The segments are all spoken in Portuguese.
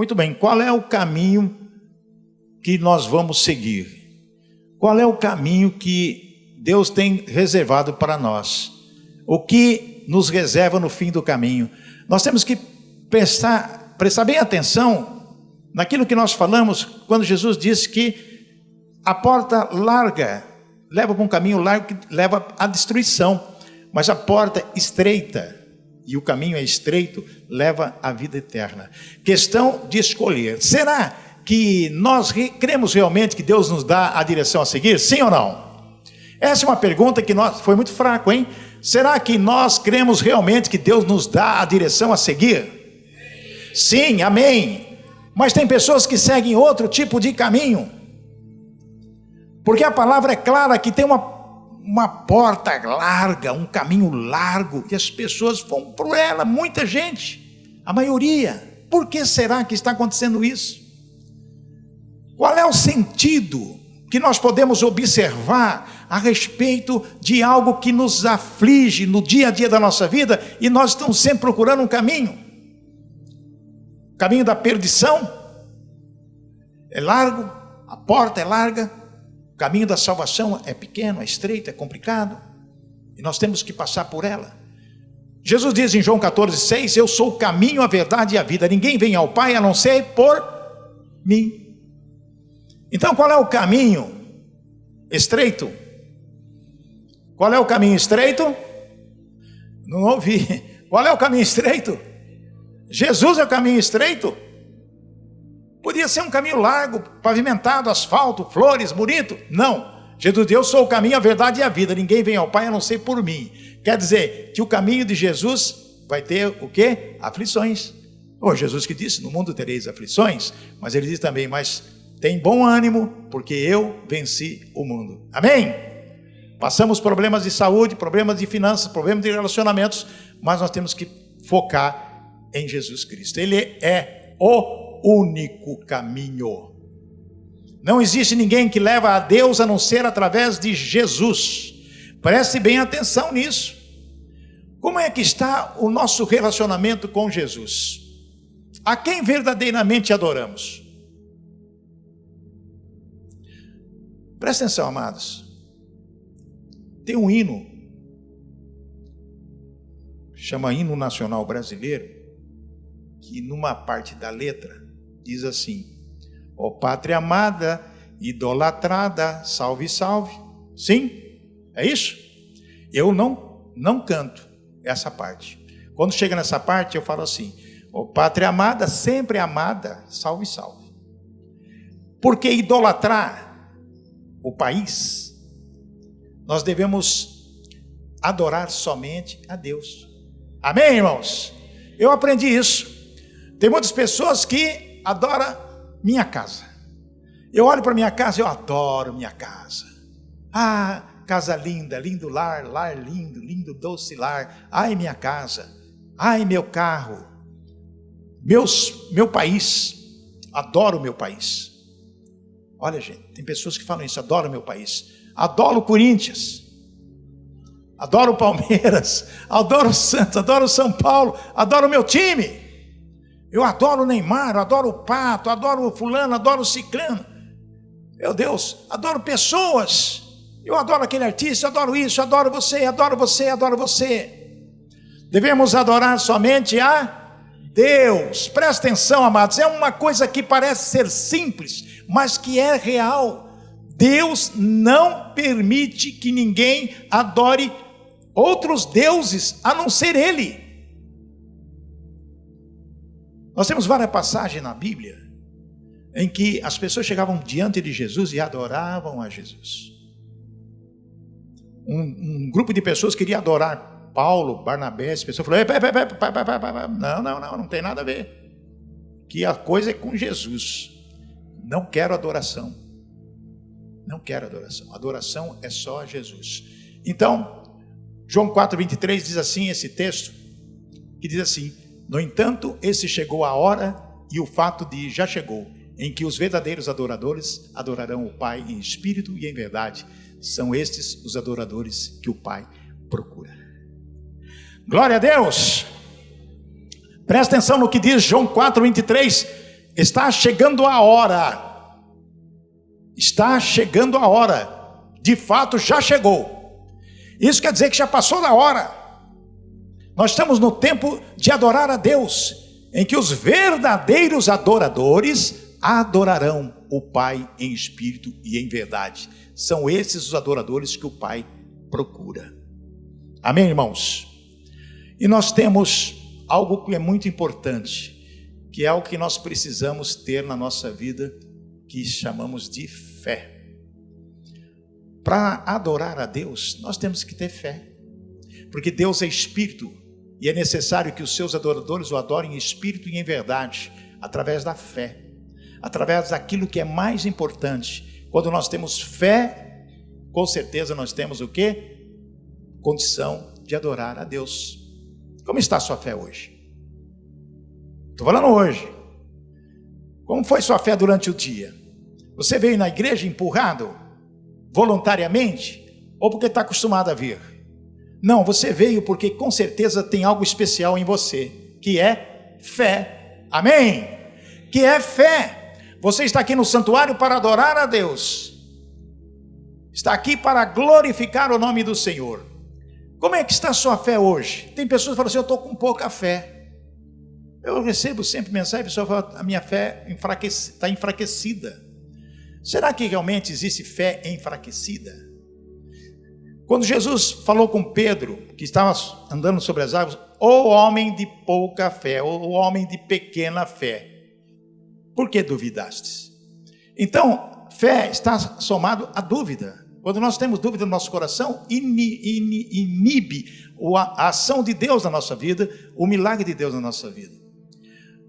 Muito bem, qual é o caminho que nós vamos seguir? Qual é o caminho que Deus tem reservado para nós? O que nos reserva no fim do caminho? Nós temos que prestar bem atenção naquilo que nós falamos quando Jesus disse que a porta larga leva para um caminho largo que leva à destruição, mas a porta estreita, e o caminho é estreito, leva à vida eterna. Questão de escolher. Será que nós cremos realmente que Deus nos dá a direção a seguir? Sim ou não? Essa é uma pergunta que foi muito fraco, hein? Será que nós cremos realmente que Deus nos dá a direção a seguir? Sim, amém. Mas tem pessoas que seguem outro tipo de caminho, porque a palavra é clara que tem uma porta larga, um caminho largo, e as pessoas vão por ela, muita gente, a maioria. Por que será que está acontecendo isso? Qual é o sentido que nós podemos observar a respeito de algo que nos aflige no dia a dia da nossa vida, e nós estamos sempre procurando um caminho? O caminho da perdição é largo, a porta é larga. O caminho da salvação é pequeno, é estreito, é complicado, e nós temos que passar por ela. Jesus diz em João 14,6: eu sou o caminho, a verdade e a vida, ninguém vem ao Pai a não ser por mim. Então qual é o caminho estreito? Qual é o caminho estreito? Não ouvi. Qual é o caminho estreito? Jesus é o caminho estreito? Podia ser um caminho largo, pavimentado, asfalto, flores, bonito. Não. Jesus diz: eu sou o caminho, a verdade e a vida, ninguém vem ao Pai a não ser por mim. Quer dizer que o caminho de Jesus vai ter o quê? Aflições. Jesus que disse: no mundo tereis aflições, mas ele diz também: mas tem bom ânimo, porque eu venci o mundo. Amém? Passamos problemas de saúde, problemas de finanças, problemas de relacionamentos, mas nós temos que focar em Jesus Cristo. Ele é o único caminho. Não existe ninguém que leva a Deus a não ser através de Jesus. Preste bem atenção nisso. Como é que está o nosso relacionamento com Jesus? A quem verdadeiramente adoramos? Presta atenção, amados. Tem um hino, chama Hino Nacional Brasileiro, que numa parte da letra diz assim: ó pátria amada, idolatrada, salve, salve. Sim, é isso? Eu não canto essa parte. Quando chega nessa parte eu falo assim: ó pátria amada, sempre amada, salve, salve. Porque idolatrar o país, nós devemos adorar somente a Deus. Amém, irmãos? Eu aprendi isso. Tem muitas pessoas que adoram minha casa. Eu olho para minha casa, eu adoro minha casa. Ah, casa linda, lindo lar, lar lindo, lindo doce lar. Ai, minha casa. Ai, meu carro. Meu país. Adoro o meu país. Olha, gente, tem pessoas que falam isso: adoro o meu país. Adoro o Corinthians. Adoro o Palmeiras. Adoro o Santos. Adoro o São Paulo. Adoro o meu time. Eu adoro o Neymar, eu adoro o Pato, adoro o fulano, adoro o ciclano. Meu Deus, adoro pessoas. Eu adoro aquele artista, eu adoro isso, eu adoro você, adoro você, adoro você. Devemos adorar somente a Deus. Presta atenção, amados, é uma coisa que parece ser simples, mas que é real. Deus não permite que ninguém adore outros deuses a não ser Ele. Nós temos várias passagens na Bíblia em que as pessoas chegavam diante de Jesus e adoravam a Jesus. Um grupo de pessoas queria adorar Paulo, Barnabé. As pessoas falaram: não tem nada a ver. Que a coisa é com Jesus. Não quero adoração. Não quero adoração. Adoração é só a Jesus. Então, João 4,23 diz assim, esse texto, que diz assim: no entanto, esse chegou a hora, e o fato já chegou, em que os verdadeiros adoradores adorarão o Pai em espírito e em verdade. São estes os adoradores que o Pai procura. Glória a Deus! Presta atenção no que diz João 4,23. Está chegando a hora. Está chegando a hora. De fato, já chegou. Isso quer dizer que já passou da hora. Nós estamos no tempo de adorar a Deus, em que os verdadeiros adoradores adorarão o Pai em espírito e em verdade. São esses os adoradores que o Pai procura. Amém, irmãos? E nós temos algo que é muito importante, que é o que nós precisamos ter na nossa vida, que chamamos de fé. Para adorar a Deus, nós temos que ter fé, porque Deus é espírito, e é necessário que os seus adoradores o adorem em espírito e em verdade, através da fé, através daquilo que é mais importante. Quando nós temos fé, com certeza nós temos o quê? Condição de adorar a Deus. Como está a sua fé hoje? Estou falando hoje. Como foi sua fé durante o dia? Você veio na igreja empurrado, voluntariamente, ou porque está acostumado a vir? Não, você veio porque com certeza tem algo especial em você, que é fé. Amém? Que é fé. Você está aqui no santuário para adorar a Deus. Está aqui para glorificar o nome do Senhor. Como é que está a sua fé hoje? Tem pessoas que falam assim, eu estou com pouca fé. Eu recebo sempre mensagem, a pessoa fala, a minha fé está enfraquecida. Será que realmente existe fé enfraquecida? Quando Jesus falou com Pedro, que estava andando sobre as águas, ó homem de pouca fé, ó homem de pequena fé, por que duvidastes? Então, fé está somado à dúvida. Quando nós temos dúvida no nosso coração, inibe a ação de Deus na nossa vida, o milagre de Deus na nossa vida.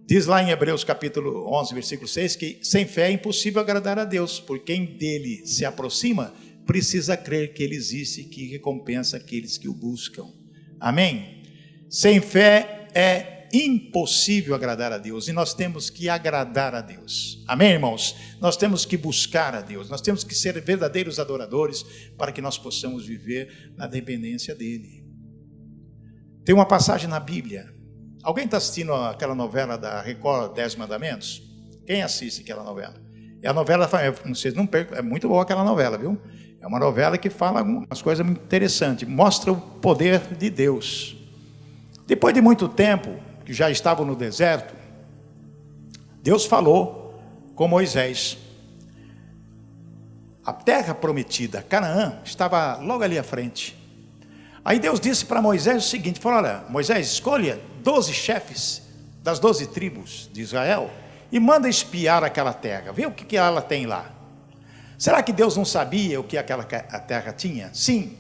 Diz lá em Hebreus capítulo 11, versículo 6, que sem fé é impossível agradar a Deus, porque quem dele se aproxima, precisa crer que ele existe e que recompensa aqueles que o buscam. Amém? Sem fé é impossível agradar a Deus, e nós temos que agradar a Deus. Amém, irmãos? Nós temos que buscar a Deus, nós temos que ser verdadeiros adoradores para que nós possamos viver na dependência dele. Tem uma passagem na Bíblia. Alguém está assistindo aquela novela da Record, 10 Mandamentos? Quem assiste aquela novela? É a novela, vocês não percam, é muito boa aquela novela, viu? É uma novela que fala algumas coisas muito interessantes, mostra o poder de Deus. Depois de muito tempo, que já estavam no deserto, Deus falou com Moisés. A terra prometida, Canaã, estava logo ali à frente. Aí Deus disse para Moisés o seguinte, falou, olha, Moisés, escolha 12 chefes das 12 tribos de Israel e manda espiar aquela terra, vê o que ela tem lá. Será que Deus não sabia o que a terra tinha? Sim,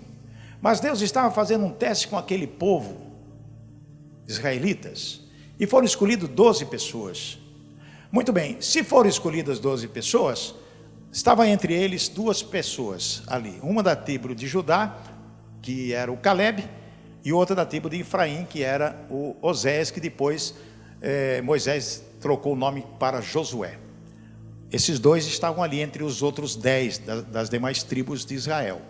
mas Deus estava fazendo um teste com aquele povo, israelitas, e foram escolhidos 12 pessoas. Muito bem, se foram escolhidas 12 pessoas, estava entre eles 2 pessoas ali, uma da tribo de Judá, que era o Caleb, e outra da tribo de Efraim, que era o Osés, que depois Moisés trocou o nome para Josué. Esses 2 estavam ali entre os outros 10 das demais tribos de Israel.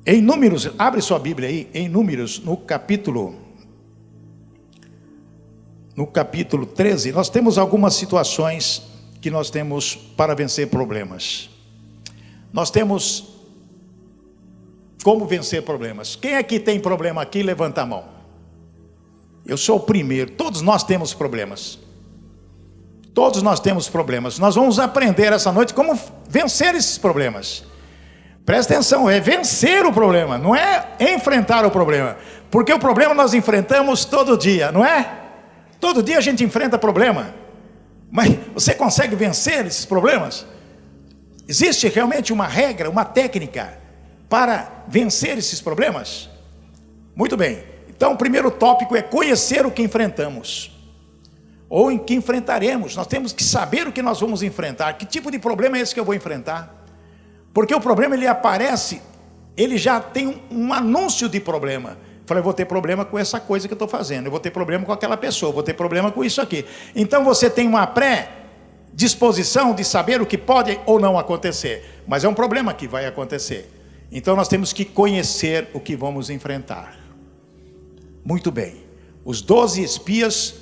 Em Números, abre sua Bíblia aí, em Números, no capítulo 13, nós temos algumas situações que nós temos para vencer problemas. Nós temos como vencer problemas. Quem aqui tem problema aqui, levanta a mão. Eu sou o primeiro, todos nós temos problemas. Todos nós temos problemas. Nós vamos aprender essa noite como vencer esses problemas. Presta atenção, é vencer o problema, não é enfrentar o problema. Porque o problema nós enfrentamos todo dia, não é? Todo dia a gente enfrenta problema. Mas você consegue vencer esses problemas? Existe realmente uma regra, uma técnica para vencer esses problemas? Muito bem. Então o primeiro tópico é conhecer o que enfrentamos. Ou em que enfrentaremos. Nós temos que saber o que nós vamos enfrentar. Que tipo de problema é esse que eu vou enfrentar? Porque o problema, ele aparece, ele já tem um anúncio de problema. Falei, eu vou ter problema com essa coisa que eu estou fazendo, eu vou ter problema com aquela pessoa, eu vou ter problema com isso aqui. Então você tem uma pré-disposição de saber o que pode ou não acontecer. Mas é um problema que vai acontecer. Então nós temos que conhecer o que vamos enfrentar. Muito bem. Os 12 espias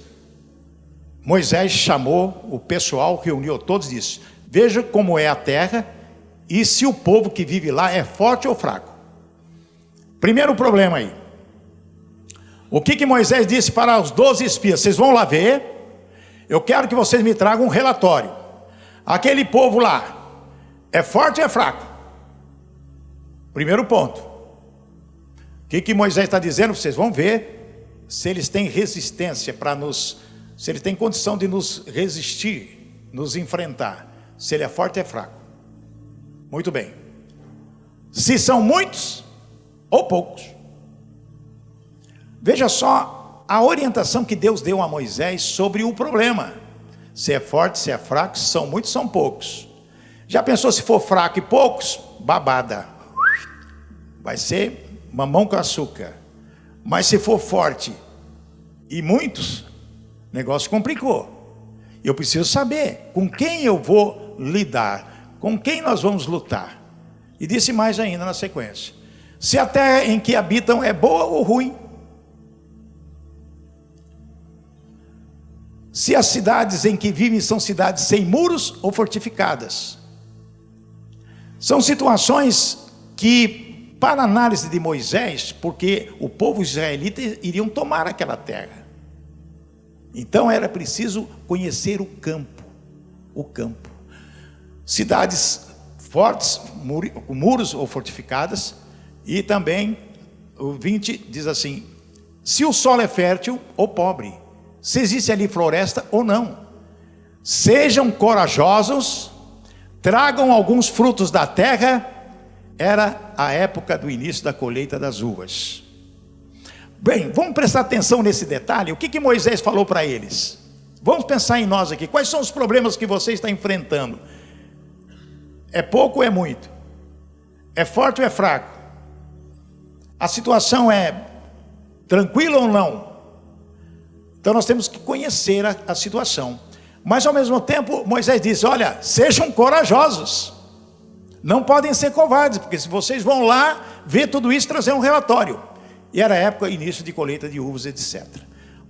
Moisés chamou o pessoal, reuniu todos e disse: veja como é a terra e se o povo que vive lá é forte ou fraco. Primeiro problema aí. O que Moisés disse para os 12 espias? Vocês vão lá ver, eu quero que vocês me tragam um relatório. Aquele povo lá é forte ou é fraco? Primeiro ponto. O que Moisés está dizendo? Vocês vão ver se eles têm resistência para se ele tem condição de nos resistir, nos enfrentar. Se ele é forte ou é fraco. Muito bem. Se são muitos ou poucos. Veja só a orientação que Deus deu a Moisés sobre o problema. Se é forte, se é fraco, se são muitos, são poucos. Já pensou se for fraco e poucos? Babada. Vai ser mamão com açúcar. Mas se for forte e muitos, o negócio complicou. Eu preciso saber com quem eu vou lidar, com quem nós vamos lutar. E disse mais ainda na sequência: se a terra em que habitam é boa ou ruim, se as cidades em que vivem são cidades sem muros ou fortificadas. São situações que, para análise de Moisés, porque o povo israelita iriam tomar aquela terra, então era preciso conhecer o campo. Cidades fortes, com muros ou fortificadas. E também o 20 diz assim: se o solo é fértil ou pobre, se existe ali floresta ou não. Sejam corajosos, tragam alguns frutos da terra. Era a época do início da colheita das uvas. Bem, vamos prestar atenção nesse detalhe. O que Moisés falou para eles? Vamos pensar em nós aqui. Quais são os problemas que você está enfrentando? É pouco ou é muito? É forte ou é fraco? A situação é tranquila ou não? Então nós temos que conhecer a situação. Mas ao mesmo tempo Moisés disse: olha, sejam corajosos. Não podem ser covardes, porque se vocês vão lá ver tudo isso, trazer um relatório. E era a época, início de colheita de uvas, etc.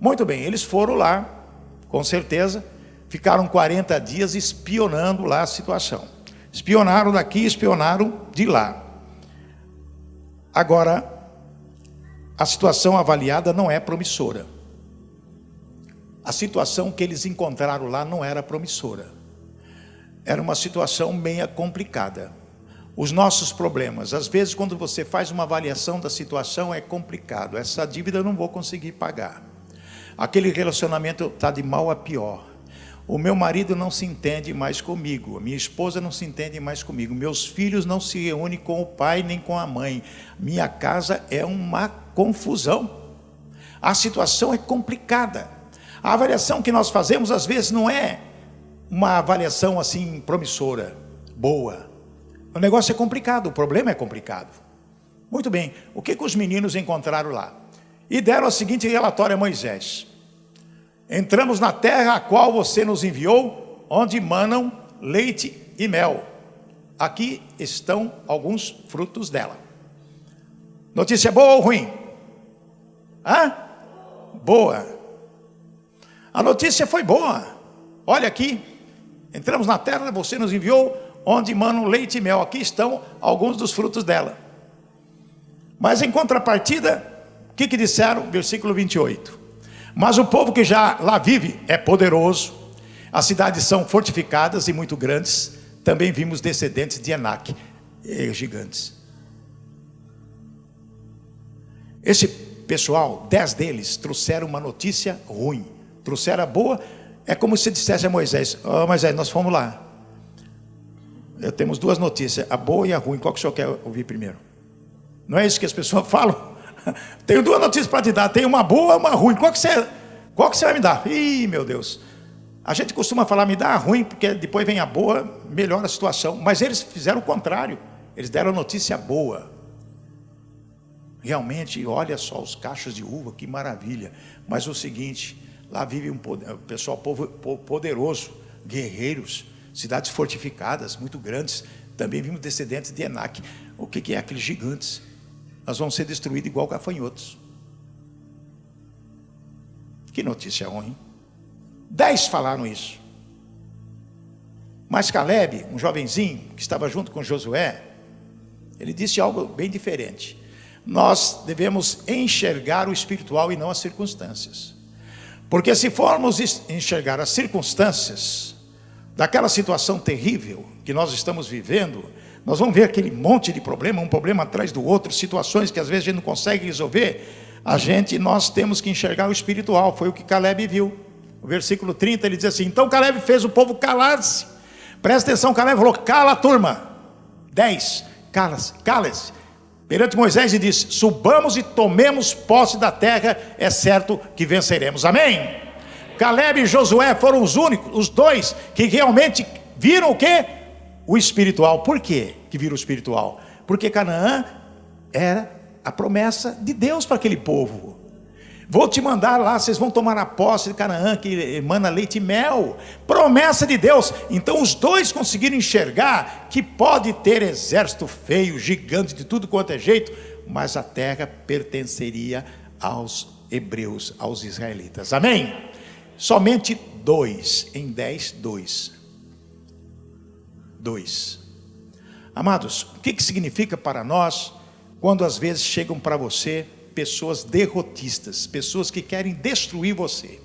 Muito bem, eles foram lá, com certeza, ficaram 40 dias espionando lá a situação. Espionaram daqui, espionaram de lá. Agora, a situação avaliada não é promissora. A situação que eles encontraram lá não era promissora. Era uma situação meia complicada. Os nossos problemas, às vezes quando você faz uma avaliação da situação, é complicado. Essa dívida eu não vou conseguir pagar. Aquele relacionamento está de mal a pior. O meu marido não se entende mais comigo. A minha esposa não se entende mais comigo. Meus filhos não se reúnem com o pai nem com a mãe. Minha casa é uma confusão. A situação é complicada. A avaliação que nós fazemos às vezes não é uma avaliação assim promissora, boa. O negócio é complicado, o problema é complicado. Muito bem, o que os meninos encontraram lá? E deram o seguinte relatório a Moisés: entramos na terra a qual você nos enviou, onde manam leite e mel. Aqui estão alguns frutos dela. Notícia boa ou ruim? Boa. A notícia foi boa. Olha aqui, entramos na terra, você nos enviou, onde manam leite e mel. Aqui estão alguns dos frutos dela. Mas em contrapartida, o que disseram? Versículo 28. Mas o povo que já lá vive é poderoso, as cidades são fortificadas e muito grandes. Também vimos descendentes de Enaque, gigantes. Esse pessoal, 10 deles, trouxeram uma notícia ruim. Trouxeram a boa. É como se dissesse a Moisés: Moisés, nós fomos lá. Temos duas notícias, a boa e a ruim. Qual que o senhor quer ouvir primeiro? Não é isso que as pessoas falam? Tenho duas notícias para te dar, tem uma boa e uma ruim. Qual que você vai me dar? Ih, meu Deus. A gente costuma falar: me dá a ruim, porque depois vem a boa, melhora a situação. Mas eles fizeram o contrário. Eles deram a notícia boa. Realmente, olha só os cachos de uva, que maravilha. Mas o seguinte, lá vive um pessoal, povo poderoso, guerreiros, cidades fortificadas, muito grandes. Também vimos descendentes de Enaque. O que é aqueles gigantes? Nós vamos ser destruídos igual gafanhotos. Que notícia ruim. 10 falaram isso. Mas Caleb, um jovenzinho que estava junto com Josué, ele disse algo bem diferente. Nós devemos enxergar o espiritual e não as circunstâncias. Porque se formos enxergar as circunstâncias daquela situação terrível que nós estamos vivendo, nós vamos ver aquele monte de problema, um problema atrás do outro, situações que às vezes a gente não consegue resolver. Nós temos que enxergar o espiritual. Foi o que Caleb viu. O versículo 30 ele diz assim: então Caleb fez o povo calar-se. Presta atenção, Caleb falou: cala a turma. 10, cala-se. Perante Moisés e disse: subamos e tomemos posse da terra, é certo que venceremos. Amém? Caleb e Josué foram os únicos, os dois, que realmente viram o quê? O espiritual. Por quê que viram o espiritual? Porque Canaã era a promessa de Deus para aquele povo. Vou te mandar lá, vocês vão tomar a posse de Canaã, que emana leite e mel. Promessa de Deus. Então os dois conseguiram enxergar que pode ter exército feio, gigante, de tudo quanto é jeito, mas a terra pertenceria aos hebreus, aos israelitas. Amém? Somente 2, em 10, 2. Amados, o que significa para nós quando às vezes chegam para você pessoas derrotistas, pessoas que querem destruir você,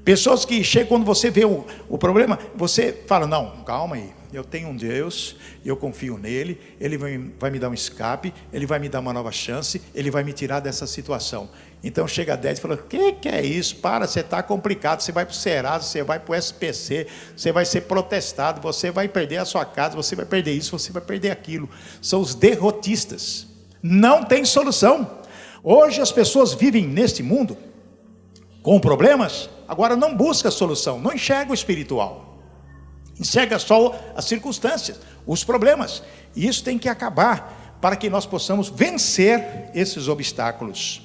pessoas que chegam, quando você vê o problema, você fala: não, calma aí, eu tenho um Deus, eu confio nele, ele vai me dar um escape, ele vai me dar uma nova chance, ele vai me tirar dessa situação. Então chega a 10 e fala: que é isso? Para, você está complicado, você vai para o Serasa, você vai para o SPC, você vai ser protestado, você vai perder a sua casa, você vai perder isso, você vai perder aquilo. São os derrotistas, não tem solução. Hoje as pessoas vivem neste mundo com problemas, agora não busca solução, não enxerga o espiritual, enxerga só as circunstâncias, os problemas. E isso tem que acabar para que nós possamos vencer esses obstáculos.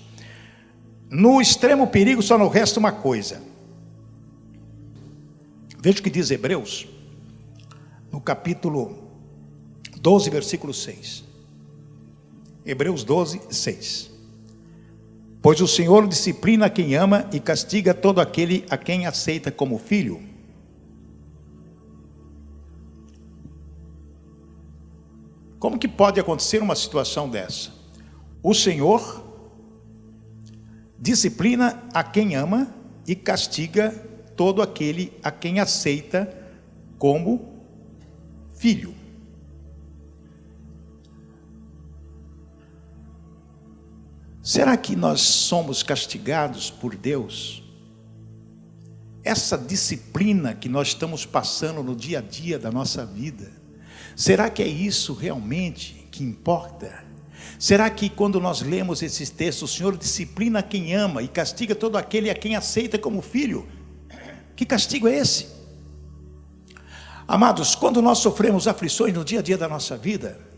No extremo perigo só não resta uma coisa. Veja o que diz Hebreus, no capítulo 12, versículo 6. Hebreus 12, 6. Pois o Senhor disciplina quem ama e castiga todo aquele a quem aceita como filho. Como que pode acontecer uma situação dessa? O Senhor disciplina a quem ama e castiga todo aquele a quem aceita como filho. Será que nós somos castigados por Deus? Essa disciplina que nós estamos passando no dia a dia da nossa vida, será que é isso realmente que importa? Será que quando nós lemos esses textos, o Senhor disciplina quem ama e castiga todo aquele a quem aceita como filho? Que castigo é esse? Amados, quando nós sofremos aflições no dia a dia da nossa vida,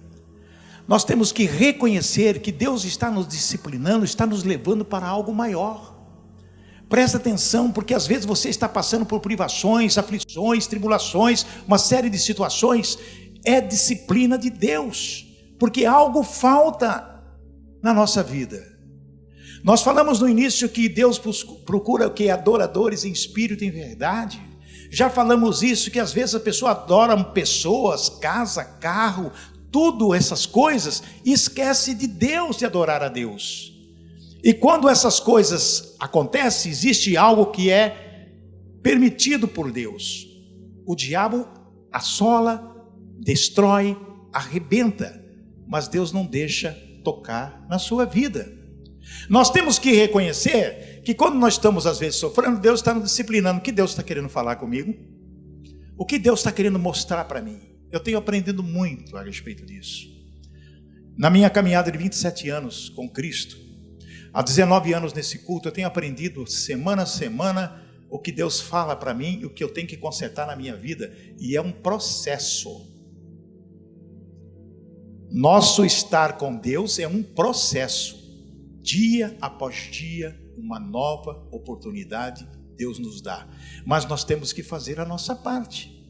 nós temos que reconhecer que Deus está nos disciplinando, está nos levando para algo maior. Presta atenção, porque às vezes você está passando por privações, aflições, tribulações, uma série de situações. É disciplina de Deus, porque algo falta na nossa vida. Nós falamos no início que Deus procura o que? Adoradores em espírito e em verdade. Já falamos isso, que às vezes a pessoa adora pessoas, casa, carro, tudo essas coisas, e esquece de Deus, de adorar a Deus. E quando essas coisas acontecem, existe algo que é permitido por Deus. O diabo assola, destrói, arrebenta, mas Deus não deixa tocar na sua vida. Nós temos que reconhecer que quando nós estamos às vezes sofrendo, Deus está nos disciplinando. O que Deus está querendo falar comigo? O que Deus está querendo mostrar para mim? Eu tenho aprendido muito a respeito disso. Na minha caminhada de 27 anos com Cristo, há 19 anos nesse culto, eu tenho aprendido semana a semana o que Deus fala para mim e o que eu tenho que consertar na minha vida. E é um processo. Nosso estar com Deus é um processo. Dia após dia, uma nova oportunidade Deus nos dá. Mas nós temos que fazer a nossa parte.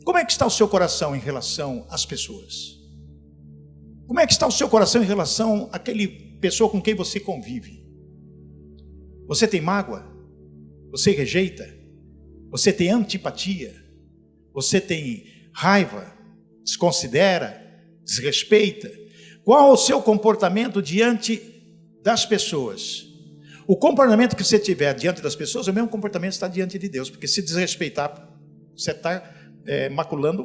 Como é que está o seu coração em relação às pessoas? Como é que está o seu coração em relação àquele pessoa com quem você convive? Você tem mágoa? Você rejeita? Você tem antipatia? Você tem raiva? Desconsidera? Desrespeita? Qual o seu comportamento diante das pessoas? O comportamento que você tiver diante das pessoas é o mesmo comportamento que está diante de Deus, porque se desrespeitar, você está maculando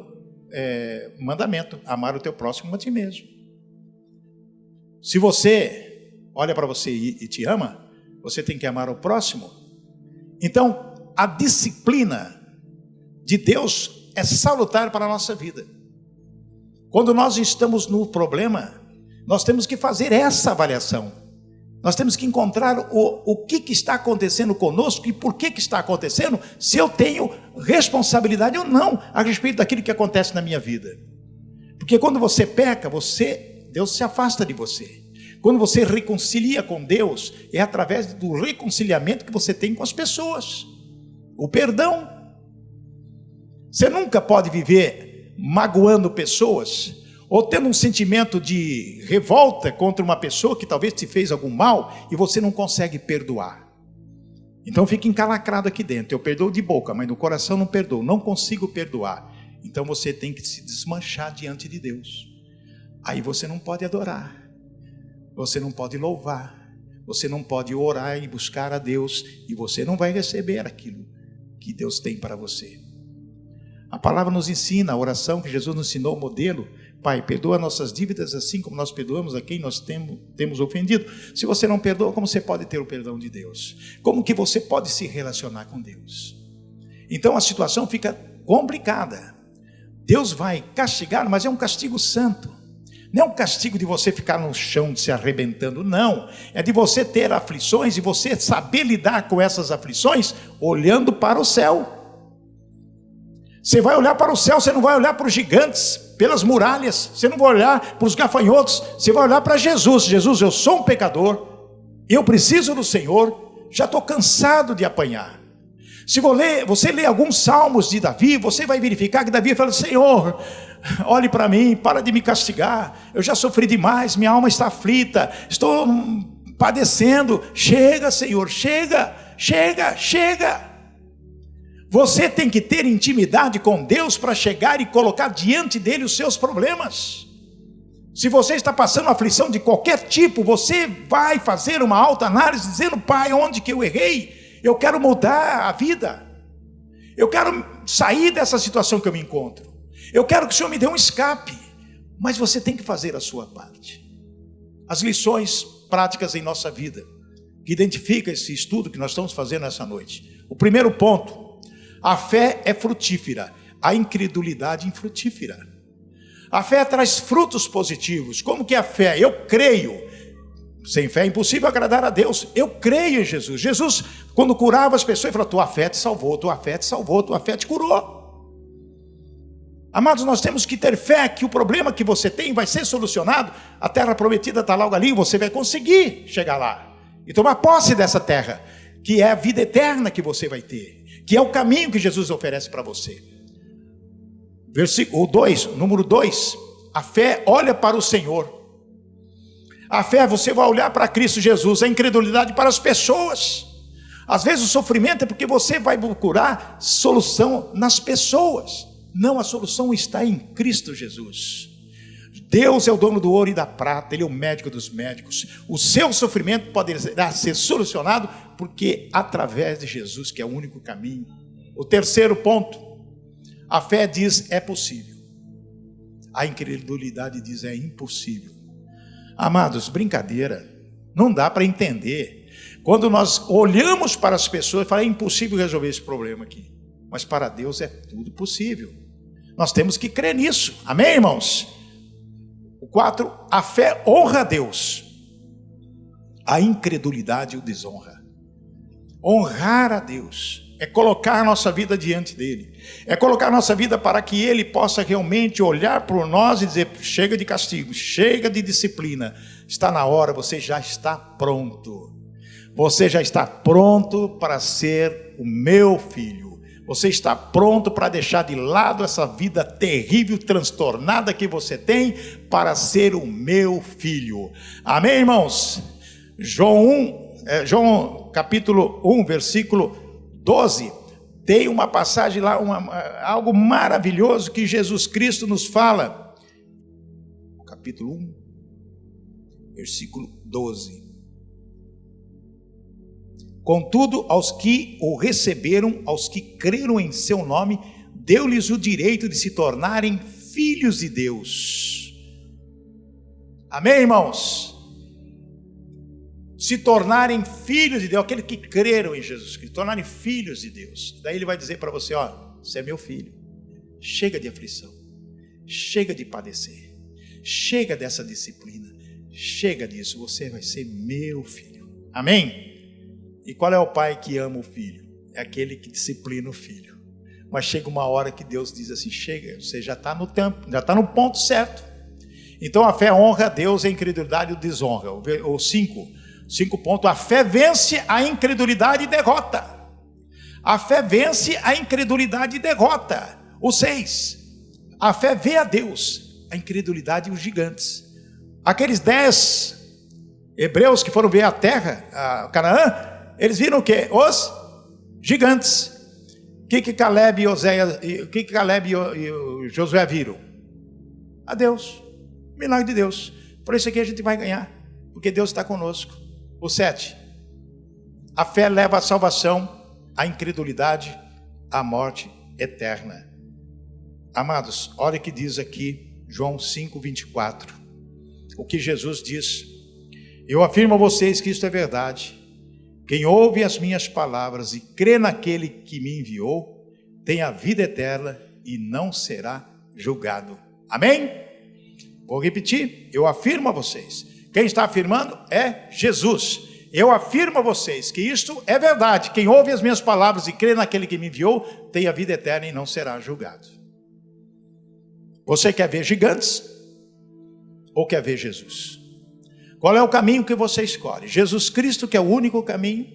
o mandamento: amar o teu próximo como a ti mesmo. Se você olha para você e te ama, você tem que amar o próximo. Então, a disciplina de Deus é salutar para a nossa vida. Quando nós estamos no problema, nós temos que fazer essa avaliação. Nós temos que encontrar o que está acontecendo conosco e por que está acontecendo, se eu tenho responsabilidade ou não a respeito daquilo que acontece na minha vida. Porque quando você peca, Deus se afasta de você. Quando você reconcilia com Deus, é através do reconciliamento que você tem com as pessoas. O perdão. Você nunca pode viver magoando pessoas, ou tendo um sentimento de revolta contra uma pessoa que talvez te fez algum mal, e você não consegue perdoar. Então fica encalacrado aqui dentro: eu perdoo de boca, mas no coração não perdoo, não consigo perdoar. Então você tem que se desmanchar diante de Deus. Aí você não pode adorar, você não pode louvar, você não pode orar e buscar a Deus, e você não vai receber aquilo que Deus tem para você. A palavra nos ensina, a oração que Jesus nos ensinou, o modelo: Pai, perdoa nossas dívidas assim como nós perdoamos a quem nós temos ofendido. Se você não perdoa, como você pode ter o perdão de Deus? Como que você pode se relacionar com Deus? Então a situação fica complicada. Deus vai castigar, mas é um castigo santo. Não é um castigo de você ficar no chão se arrebentando, não. É de você ter aflições e você saber lidar com essas aflições olhando para o céu. Você vai olhar para o céu, você não vai olhar para os gigantes, pelas muralhas, você não vai olhar para os gafanhotos, você vai olhar para Jesus. Jesus, eu sou um pecador, eu preciso do Senhor, já estou cansado de apanhar. Se você ler alguns salmos de Davi, você vai verificar que Davi fala: Senhor, olhe para mim, para de me castigar, eu já sofri demais, minha alma está aflita, estou padecendo, chega Senhor, chega. Você tem que ter intimidade com Deus para chegar e colocar diante dele os seus problemas. Se você está passando aflição de qualquer tipo, você vai fazer uma autoanálise dizendo: Pai, onde que eu errei? Eu quero mudar a vida, eu quero sair dessa situação que eu me encontro, eu quero que o Senhor me dê um escape. Mas você tem que fazer a sua parte. As lições práticas em nossa vida que identifica esse estudo que nós estamos fazendo essa noite. O primeiro ponto: a fé é frutífera, a incredulidade infrutífera. A fé traz frutos positivos. Como que é a fé? Eu creio. Sem fé é impossível agradar a Deus. Eu creio em Jesus. Jesus, quando curava as pessoas, ele falou: tua fé te salvou, tua fé te salvou, tua fé te curou. Amados, nós temos que ter fé que o problema que você tem vai ser solucionado. A terra prometida está logo ali, você vai conseguir chegar lá e tomar posse dessa terra, que é a vida eterna que você vai ter, que é o caminho que Jesus oferece para você. Versículo 2, número 2, a fé olha para o Senhor. A fé, você vai olhar para Cristo Jesus. A incredulidade para as pessoas. Às vezes o sofrimento é porque você vai procurar solução nas pessoas. Não, a solução está em Cristo Jesus. Deus é o dono do ouro e da prata, Ele é o médico dos médicos. O seu sofrimento poderá ser solucionado porque através de Jesus, que é o único caminho. O terceiro ponto: a fé diz é possível, a incredulidade diz é impossível. Amados, brincadeira, não dá para entender. Quando nós olhamos para as pessoas e falamos: é impossível resolver esse problema aqui, mas para Deus é tudo possível. Nós temos que crer nisso, amém, irmãos? O 4, a fé honra a Deus, a incredulidade o desonra. Honrar a Deus é colocar a nossa vida diante dele, é colocar a nossa vida para que ele possa realmente olhar por nós e dizer: chega de castigo, chega de disciplina, está na hora, você já está pronto, você já está pronto para ser o meu filho. Você está pronto para deixar de lado essa vida terrível, transtornada que você tem, para ser o meu filho. Amém, irmãos? João capítulo 1, versículo 12. Tem uma passagem lá, algo maravilhoso que Jesus Cristo nos fala. Capítulo 1, versículo 12. Contudo, aos que o receberam, aos que creram em seu nome, deu-lhes o direito de se tornarem filhos de Deus. Amém, irmãos? Se tornarem filhos de Deus, aqueles que creram em Jesus Cristo, tornarem filhos de Deus. Daí ele vai dizer para você, ó, você é meu filho. Chega de aflição, chega de padecer, chega dessa disciplina, chega disso, você vai ser meu filho. Amém? E qual é o pai que ama o filho? É aquele que disciplina o filho. Mas chega uma hora que Deus diz assim, chega, você já está no tempo, já está no ponto certo. Então a fé honra a Deus e a incredulidade o desonra. O 5 pontos, a fé vence a incredulidade e derrota. A fé vence a incredulidade e derrota. O 6, a fé vê a Deus, a incredulidade e os gigantes. Aqueles 10 hebreus que foram ver a terra, a Canaã, eles viram o quê? Os gigantes. O que Caleb e Josué viram? A Deus. Milagre de Deus. Por isso aqui a gente vai ganhar, porque Deus está conosco. O 7, a fé leva à salvação, a incredulidade à morte eterna. Amados, olha o que diz aqui João 5:24. O que Jesus diz: eu afirmo a vocês que isto é verdade. Quem ouve as minhas palavras e crê naquele que me enviou, tem a vida eterna e não será julgado. Amém? Vou repetir, eu afirmo a vocês. Quem está afirmando é Jesus. Eu afirmo a vocês que isto é verdade. Quem ouve as minhas palavras e crê naquele que me enviou, tem a vida eterna e não será julgado. Você quer ver gigantes ou quer ver Jesus? Qual é o caminho que você escolhe? Jesus Cristo, que é o único caminho?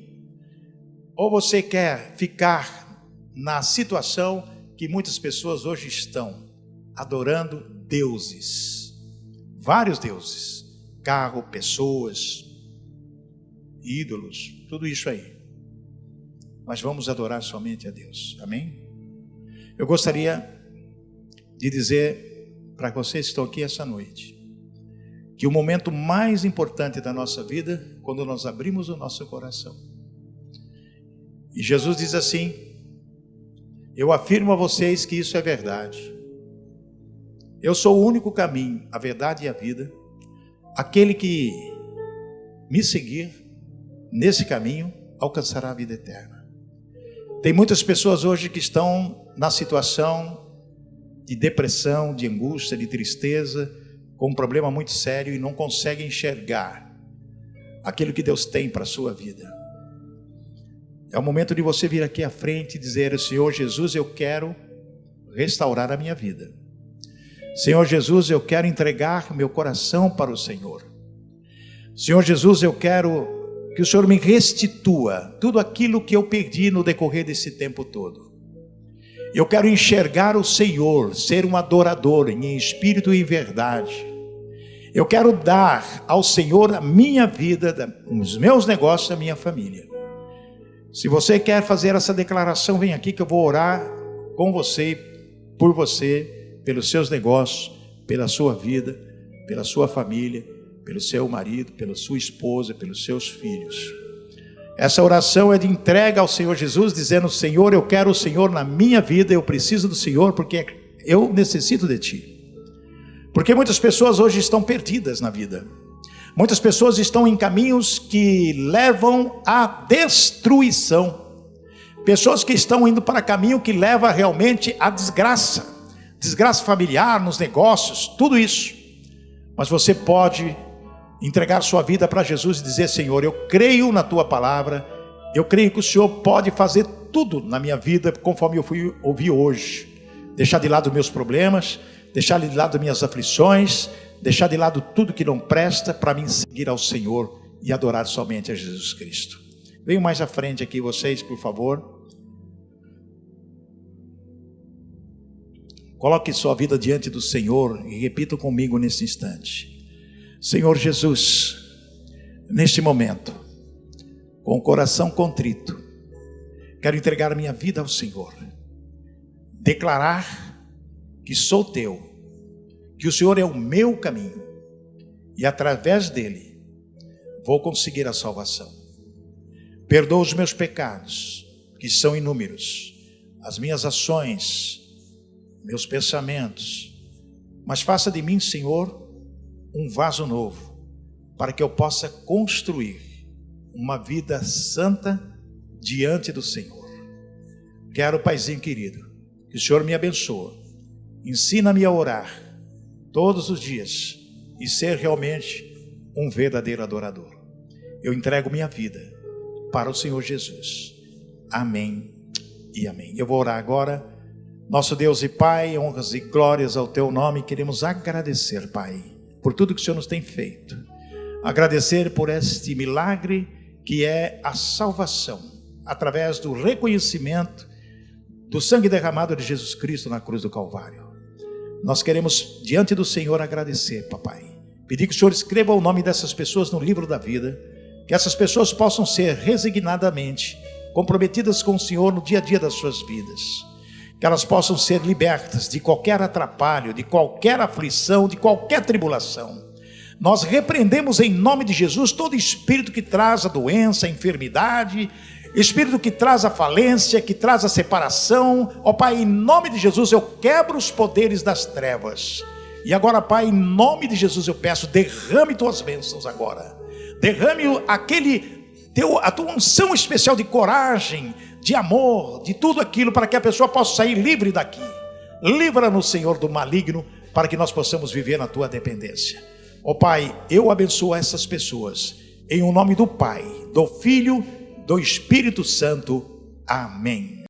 Ou você quer ficar na situação que muitas pessoas hoje estão, adorando deuses, vários deuses, carro, pessoas, ídolos, tudo isso aí. Mas vamos adorar somente a Deus, amém? Eu gostaria de dizer para vocês que estão aqui essa noite, que o momento mais importante da nossa vida, quando nós abrimos o nosso coração. E Jesus diz assim: eu afirmo a vocês que isso é verdade. Eu sou o único caminho, a verdade e a vida. Aquele que me seguir nesse caminho alcançará a vida eterna. Tem muitas pessoas hoje que estão na situação de depressão, de angústia, de tristeza, com um problema muito sério e não conseguem enxergar aquilo que Deus tem para a sua vida. É o momento de você vir aqui à frente e dizer: Senhor Jesus, eu quero restaurar a minha vida. Senhor Jesus, eu quero entregar meu coração para o Senhor. Senhor Jesus, eu quero que o Senhor me restitua tudo aquilo que eu perdi no decorrer desse tempo todo. Eu quero enxergar o Senhor, ser um adorador em espírito e em verdade. Eu quero dar ao Senhor a minha vida, os meus negócios, a minha família. Se você quer fazer essa declaração, vem aqui que eu vou orar com você, por você, pelos seus negócios, pela sua vida, pela sua família, pelo seu marido, pela sua esposa, pelos seus filhos. Essa oração é de entrega ao Senhor Jesus, dizendo: Senhor, eu quero o Senhor na minha vida, eu preciso do Senhor porque eu necessito de Ti. Porque muitas pessoas hoje estão perdidas na vida. Muitas pessoas estão em caminhos que levam à destruição. Pessoas que estão indo para caminho que leva realmente à desgraça. Desgraça familiar, nos negócios, tudo isso. Mas você pode entregar sua vida para Jesus e dizer: Senhor, eu creio na Tua palavra. Eu creio que o Senhor pode fazer tudo na minha vida, conforme eu fui ouvir hoje. Deixar de lado meus problemas, deixar de lado minhas aflições, deixar de lado tudo que não presta, para mim seguir ao Senhor e adorar somente a Jesus Cristo. Venham mais à frente aqui vocês, por favor. Coloque sua vida diante do Senhor e repita comigo nesse instante: Senhor Jesus, neste momento, com o coração contrito, Quero entregar a minha vida ao Senhor, declarar que sou teu, que o Senhor é o meu caminho e através dele vou conseguir a salvação. Perdoa os meus pecados, que são inúmeros, as minhas ações, meus pensamentos, mas faça de mim, Senhor, um vaso novo, para que eu possa construir uma vida santa diante do Senhor. Quero, Paizinho querido, que o Senhor me abençoe, ensina-me a orar todos os dias e ser realmente um verdadeiro adorador. Eu entrego minha vida para o Senhor Jesus. Amém e amém. Eu vou orar agora. Nosso Deus e Pai, honras e glórias ao teu nome, queremos agradecer, Pai, por tudo que o Senhor nos tem feito. Agradecer por este milagre que é a salvação, através do reconhecimento do sangue derramado de Jesus Cristo na cruz do Calvário. Nós queremos diante do Senhor agradecer, papai. Pedir que o Senhor escreva o nome dessas pessoas no livro da vida, que essas pessoas possam ser resignadamente comprometidas com o Senhor no dia a dia das suas vidas, que elas possam ser libertas de qualquer atrapalho, de qualquer aflição, de qualquer tribulação. Nós repreendemos em nome de Jesus todo espírito que traz a doença, a enfermidade, espírito que traz a falência, que traz a separação. Ó Pai, em nome de Jesus eu quebro os poderes das trevas. E agora, Pai, em nome de Jesus eu peço, derrame tuas bênçãos agora. Derrame a tua unção especial de coragem, de amor, de tudo aquilo, para que a pessoa possa sair livre daqui. Livra-nos, Senhor, do maligno, para que nós possamos viver na tua dependência. Ó Pai, eu abençoo essas pessoas, em o nome do Pai, do Filho, do Espírito Santo. Amém.